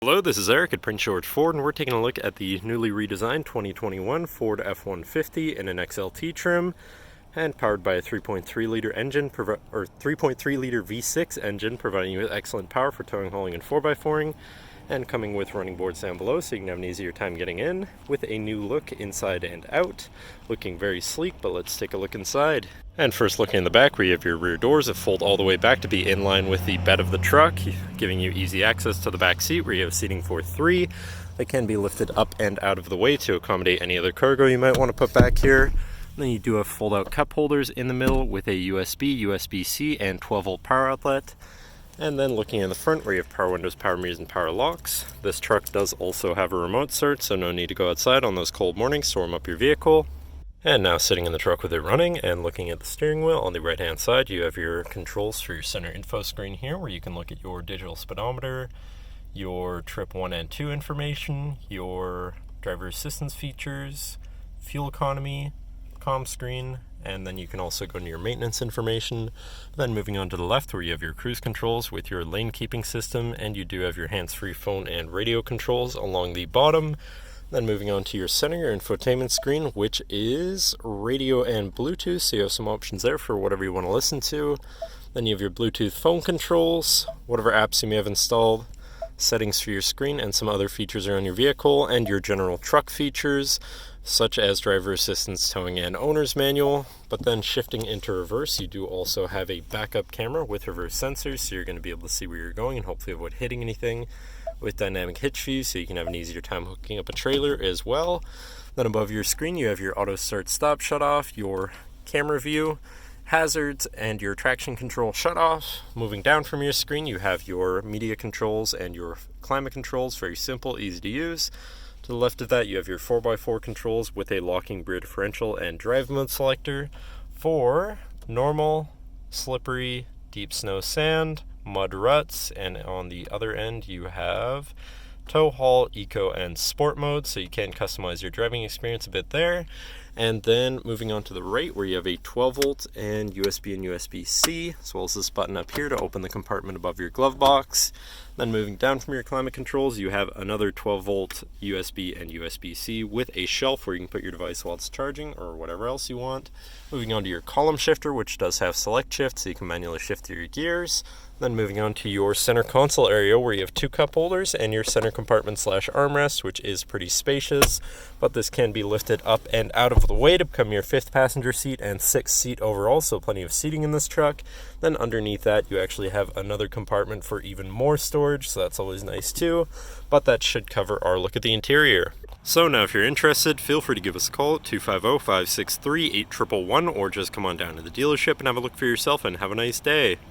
Hello, this is Eric at Prince George Ford, and we're taking a look at the newly redesigned 2021 Ford F-150 in an XLT trim, and powered by a 3.3-liter engine, 3.3-liter V6 engine, providing you with excellent power for towing, hauling, and 4x4ing, and coming with running boards down below so you can have an easier time getting in, with a new look inside and out. Looking very sleek, but let's take a look inside. And first, looking in the back, where you have your rear doors that fold all the way back to be in line with the bed of the truck, giving you easy access to the back seat, where you have seating for 3 that can be lifted up and out of the way to accommodate any other cargo you might want to put back here. And then you do have fold-out cup holders in the middle with a USB, USB-C, and 12-volt power outlet. And then looking in the front, where you have power windows, power mirrors, and power locks. This truck does also have a remote start, so no need to go outside on those cold mornings to warm up your vehicle. And now sitting in the truck with it running and looking at the steering wheel, on the right hand side you have your controls for your center info screen here, where you can look at your digital speedometer, your trip 1 and 2 information, your driver assistance features, fuel economy, comm screen, and then you can also go into your maintenance information. Then moving on to the left, where you have your cruise controls with your lane keeping system, and you do have your hands-free phone and radio controls along the bottom. Then moving on to your center, your infotainment screen, which is radio and Bluetooth, so you have some options there for whatever you want to listen to. Then you have your Bluetooth phone controls, whatever apps you may have installed, settings for your screen, and some other features around your vehicle, and your general truck features, such as driver assistance, towing, and owner's manual. But then shifting into reverse, you do also have a backup camera with reverse sensors, so you're going to be able to see where you're going and hopefully avoid hitting anything, with dynamic hitch view, so you can have an easier time hooking up a trailer as well. Then above your screen you have your auto start stop shut off, your camera view, hazards, and your traction control shut off. Moving down from your screen you have your media controls and your climate controls, very simple, easy to use. To the left of that you have your 4x4 controls with a locking rear differential and drive mode selector for normal, slippery, deep snow, sand, mud, ruts, and on the other end you have tow, haul, eco, and sport mode, so you can customize your driving experience a bit there. And then moving on to the right, where you have a 12-volt and USB and USB-C, as well as this button up here to open the compartment above your glove box. Then moving down from your climate controls, you have another 12-volt USB and USB-C with a shelf where you can put your device while it's charging or whatever else you want. Moving on to your column shifter, which does have select shift, so you can manually shift through your gears. Then moving on to your center console area, where you have 2 cup holders and your center compartment / armrest, which is pretty spacious, but this can be lifted up and out of the way to become your 5th passenger seat and 6th seat overall, so plenty of seating in this truck. Then underneath that you actually have another compartment for even more storage, so that's always nice too, but that should cover our look at the interior. So now if you're interested, feel free to give us a call at 250-563-8111, or just come on down to the dealership and have a look for yourself, and have a nice day.